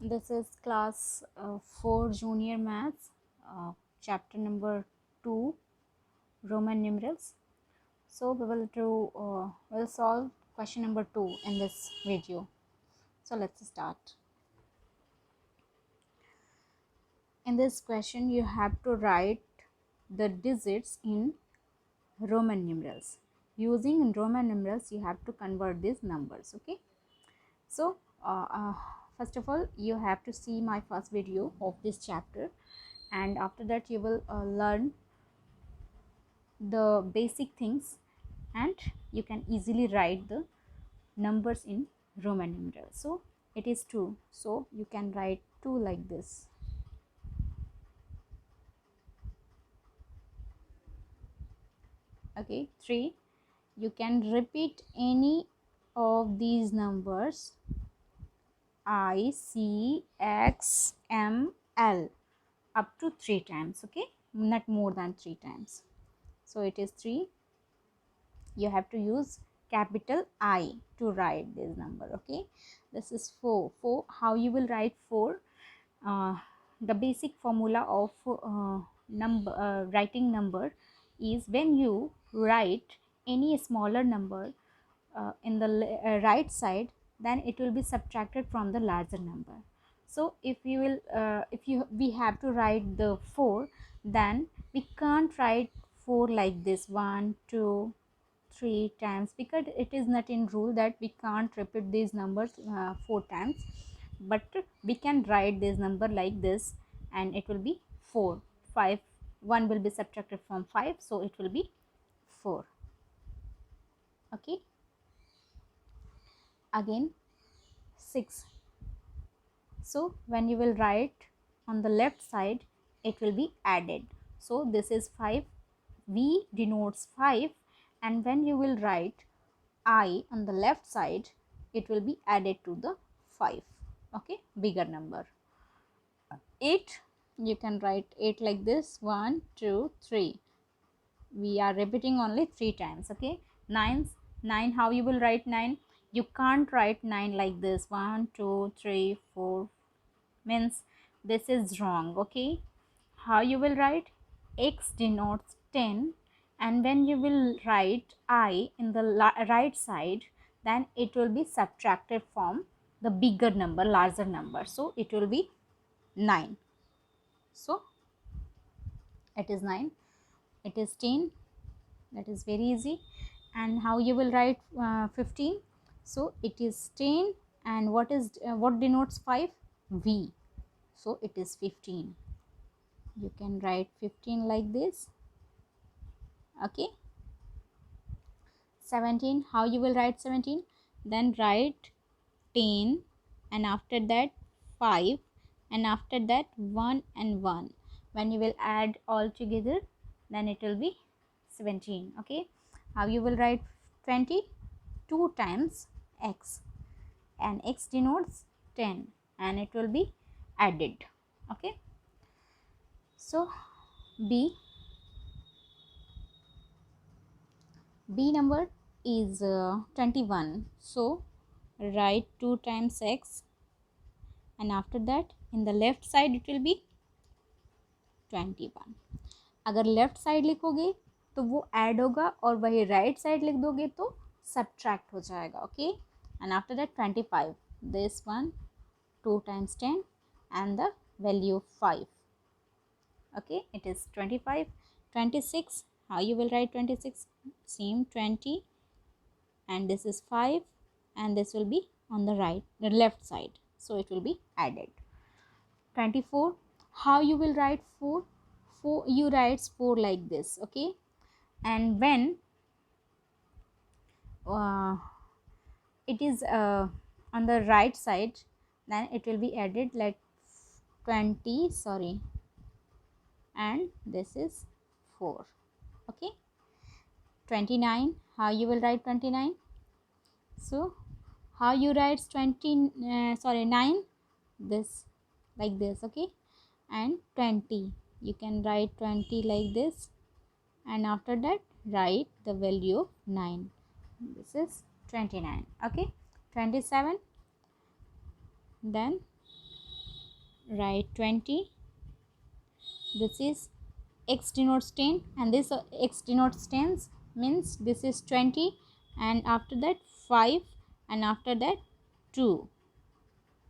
This is class 4 junior maths, chapter number 2, Roman numerals. So we will we'll solve question number 2 in this video. So let's start. In this question you have to write the digits in Roman numerals. Using Roman numerals you have to convert these numbers. Okay. So first of all you have to see my first video of this chapter, and after that you will learn the basic things and you can easily write the numbers in Roman numerals. So it is 2, so you can write 2 like this. Okay, 3, you can repeat any of these numbers I, C, X, M, L up to 3 times. Okay, not more than 3 times. So it is 3. You have to use capital I to write this number. Okay, this is 4. How you will write 4? The basic formula of writing number is when you write any smaller number in the right side, then it will be subtracted from the larger number. So if you will we have to write the 4, then we can't write 4 like this 1 2 3 times, because it is not in rule that we can't repeat these numbers 4 times, but we can write this number like this and it will be 4. 5, 1 will be subtracted from 5, so it will be 4. Okay, again 6. So when you will write on the left side, it will be added. So this is 5, V denotes 5, and when you will write I on the left side, it will be added to the 5. Okay, bigger number. 8, you can write 8 like this 1 2 3. We are repeating only 3 times. Okay, 9, how you will write 9? You can't write 9 like this 1 2 3 4, means this is wrong. Okay, how you will write? X denotes 10, and when you will write I in the right side, then it will be subtracted from the bigger number, larger number, so it will be 9. So it is 9. It is 10, that is very easy. And how you will write 15? So it is 10, and what denotes 5? V, so it is 15. You can write 15 like this. Okay, 17, how you will write 17? Then write 10, and after that 5, and after that 1 and 1. When you will add all together, then it will be 17. Okay, how you will write 20? 2 times x, and x denotes 10, and it will be added. Okay, so B number is 21. So write 2 times x, and after that in the left side it will be 21. अगर left side लिखोगे तो वो add होगा, और वही right side लिख दोगे तो सब्ट्रैक्ट हो जाएगा. Okay, and after that 25, this one 2 times 10 and the value 5. Okay, it is 25. 26, how you will write 26? Same 20, and this is 5, and this will be on the left side, so it will be added. 24, how you will write 4? 4, you write 4 like this. Okay, and when it is on the right side, then it will be added like 20, sorry, and this is 4. Okay, 29, how you will write 29? So how you write 9? This like this. Okay, and 20, you can write 20 like this, and after that write the value of 9. This is 29. Okay, 27, then write 20. This is x denotes 10 and this x denotes 10 means this is 20, and after that 5, and after that 2.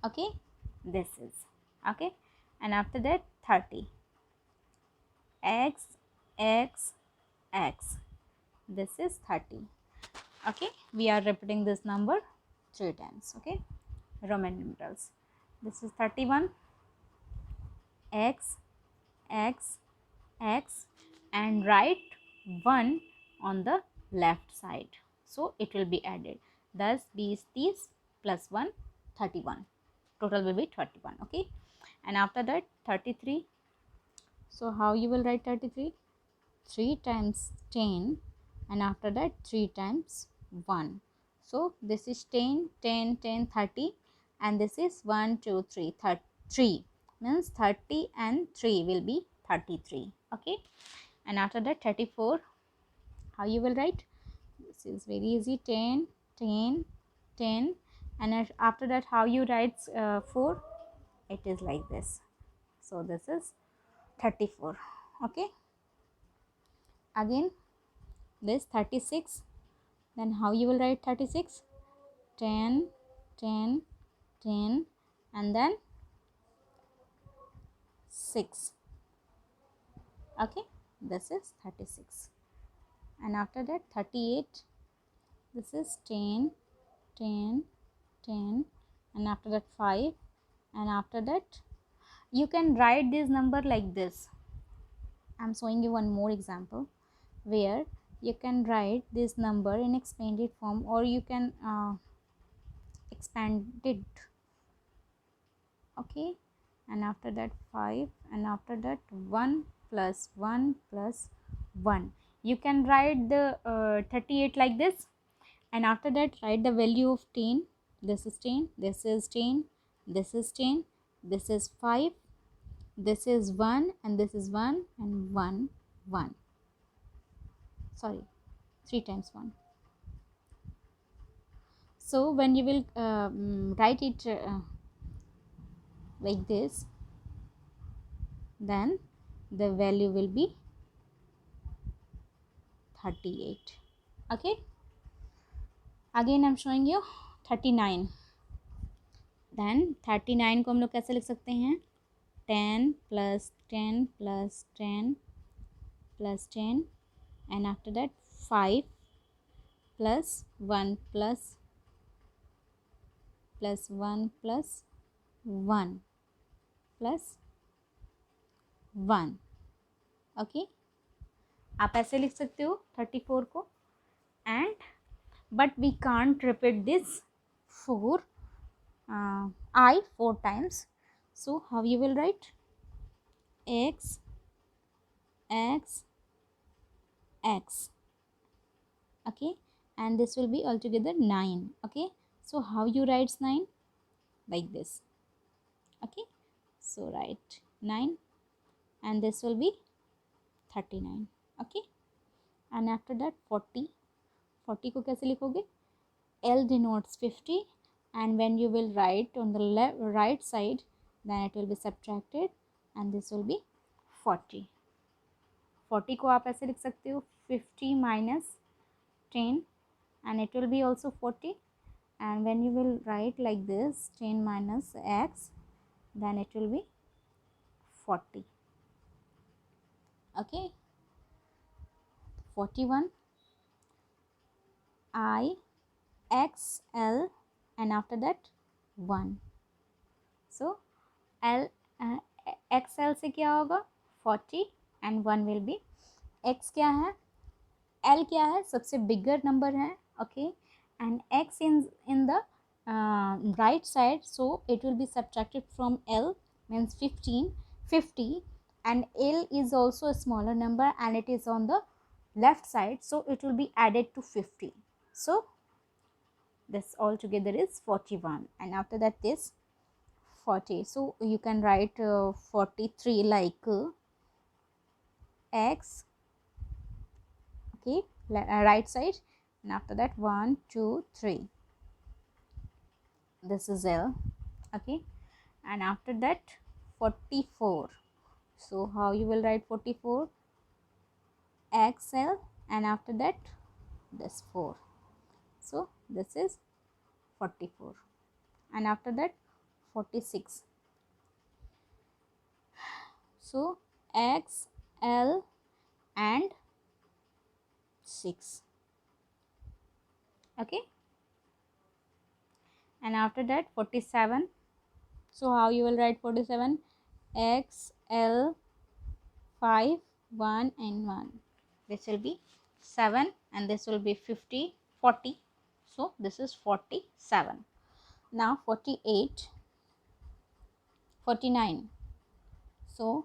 Okay, this is okay, and after that 30. X x x, this is 30. Okay, we are repeating this number 3 times. Okay, Roman numerals. This is 31. X x x, and write 1 on the left side, so it will be added. Thus 20 plus 1, 31. Total will be 31. Okay, and after that 33. So how you will write 33? 3 times 10, and after that 3 times 1. So this is 10 10 10 30, and this is 1 2 3 3 means 30 and 3 will be 33. Okay, and after that 34. How you will write? This is very easy. 10 10 10, and after that how you write 4? It is like this. So this is 34. Okay, again this 36. Then how you will write 36? 10 10 10, and then 6. Okay, this is 36. And after that 38. This is 10 10 10, and after that 5, and after that you can write this number like this. I'm showing you one more example where you can write this number in expanded form, or you can expand it. Okay, and after that 5, and after that 1 plus 1 plus 1. You can write the 38 like this, and after that write the value of 10. This is 10, this is 10, this is 10, this is 5, this is 1, and this is 1, and 1 1. Sorry, 3 times 1. So when you will write it like this, then the value will be 38. Okay, again I'm showing you 39. then 39 को हम लोग कैसे लिख सकते हैं? 10 plus 10 plus 10 plus 10, and after that 5 plus 1 plus 1 plus 1 plus 1. Okay, आप ऐसे लिख सकते हो 34 को, and but we can't repeat this 4 I 4 times. So how you will write? X x x. Okay, and this will be altogether 9. Okay, so how you write 9? Like this. Okay, so write 9, and this will be 39. Okay, and after that 40. 40 को कैसे लिखोगे? L denotes 50, and when you will write on the right side, then it will be subtracted, and this will be 40. 40 को आप ऐसे लिख सकते हो 50 minus 10, and it will be also 40, and when you will write like this 10 minus x, then it will be 40. Okay, 41. I x l, and after that 1. So l x l से क्या होगा? 40, and 1 will be. x क्या है? l क्या है? सबसे bigger number है. Okay, and x in the right side, so it will be subtracted from l, means 50, and l is also a smaller number, and it is on the left side, so it will be added to 50. So this all together is 41, and after that this 40. So you can write 43 like x. Okay, right side, and after that 1 2 3. This is L. Okay, and after that 44. So how you will write 44? XL, and after that this 4. So this is 44, and after that 46. So X, L and 6. Okay, and after that 47. So how you will write 47? X, L, 5, 1 and 1. This will be 7 and this will be 50, 40. So this is 47. Now 48, 49. So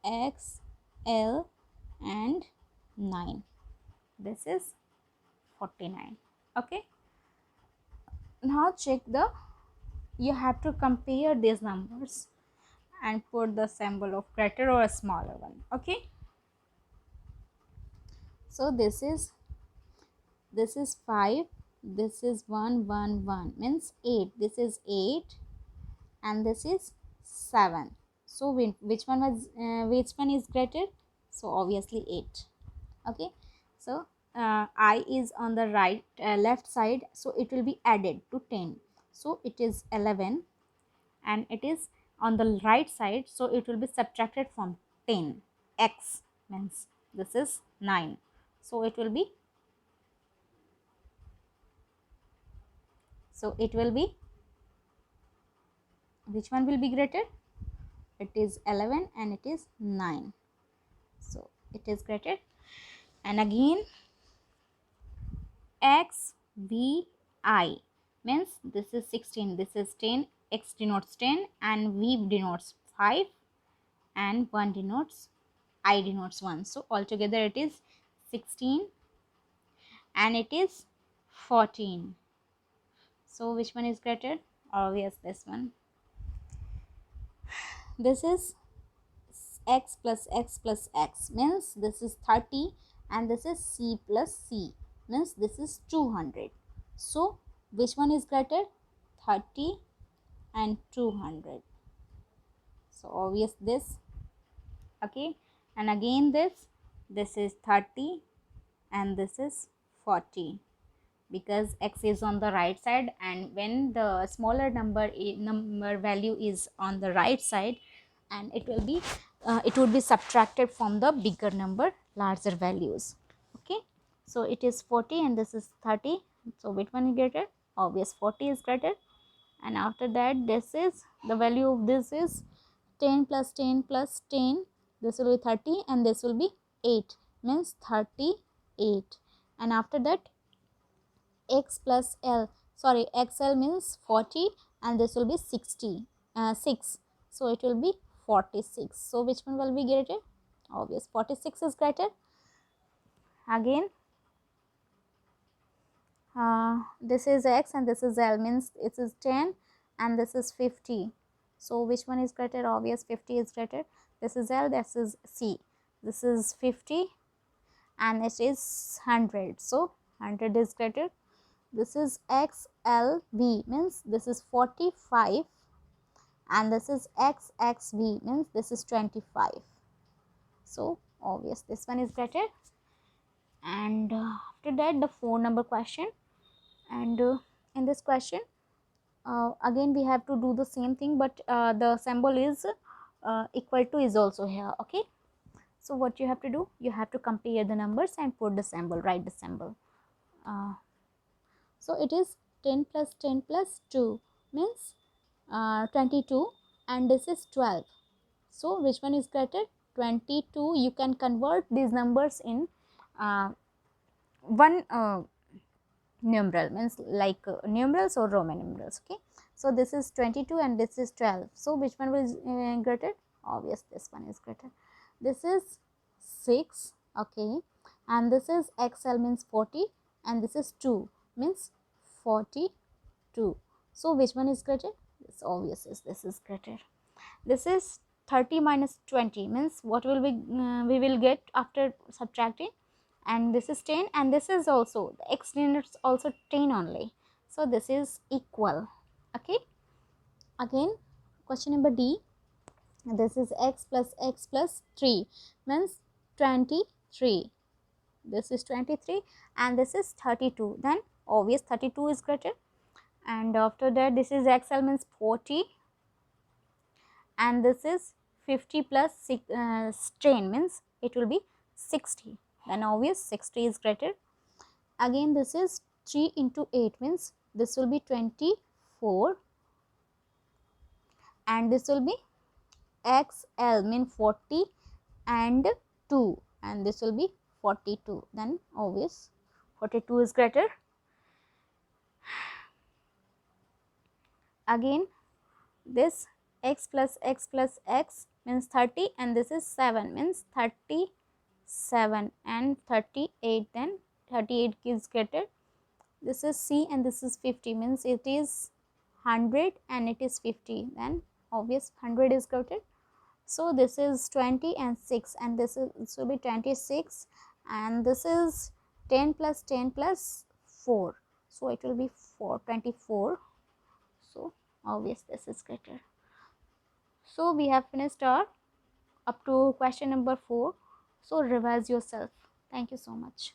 X, L and 9. This is 49. Okay. Now check the, you have to compare these numbers and put the symbol of greater or a smaller one. Okay. So this is 5, this is 1, 1, 1 means 8. This is 8 and this is 7. So which one is greater? So obviously 8. Okay. So I is on the right left side, so it will be added to 10. So it is 11, and it is on the right side, so it will be subtracted from 10. X means this is 9. So it will be, which one will be greater? It is 11 and it is 9. So it is greater. And again X, V, I means this is 16, this is 10, X denotes 10 and V denotes 5 and 1 denotes, I denotes 1. So altogether it is 16 and it is 14. So which one is greater? Obvious, this one. This is X plus X plus X means this is 30 and this is C plus C means this is 200. So which one is greater? 30 and 200. So obvious this. Okay. And again this is 30 and this is 40, because X is on the right side, and when the smaller number value is on the right side, and it will be it would be subtracted from the bigger number, larger values. Okay. So it is 40 and this is 30. So which one is greater? Obvious, 40 is greater. And after that, this is the value of this is 10 plus 10 plus 10. This will be 30 and this will be 8 means 38. And after that, X plus L, sorry, XL means 40 and this will be 6. So it will be 46. So which one will be greater? Obvious, 46 is greater. Again this is X and this is L means it is 10 and this is 50. So which one is greater? Obvious, 50 is greater. This is L, this is C. This is 50 and it is 100. So 100 is greater. This is X, L, V means this is 45 and this is X, X, V means this is 25. So obvious, this one is greater. And after that, the 4 number question. And in this question again we have to do the same thing, but the symbol is equal to is also here. Okay. So what you have to do, you have to compare the numbers and put the symbol, write the symbol. So it is 10 plus 10 plus 2 means 22 and this is 12. So which one is greater? 22. You can convert these numbers in one numeral, means like numerals or Roman numerals. Okay. So this is 22 and this is 12. So which one will greater? Obvious, this one is greater. This is 6. Okay. And this is XL means 40 and this is 2 means 42. So which one is greater? It's obvious, this is greater. This is 30 minus 20 means what will we will get after subtracting, and this is 10 and this is also the X denotes also 10 only. So this is equal. Okay. Again question number D. This is x plus 3 means 23. This is 23 and this is 32. Then obvious 32 is greater. And after that this is XL means 40 and this is 50 plus strain means it will be 60. Then obvious 60 is greater. Again this is 3 into 8 means this will be 24 and this will be XL mean 40 and 2 and this will be 42. Then obvious 42 is greater. Again this x plus x means 30 and this is 7 means 37 and 38. Then 38 is greater. This is C and this is 50 means it is 100 and it is 50. Then obvious 100 is greater. So this is 20 and 6 and this will be 26 and this is 10 plus 4. So it will be 24. So obvious this is greater. So we have finished our up to question number 4. So revise yourself. Thank you so much.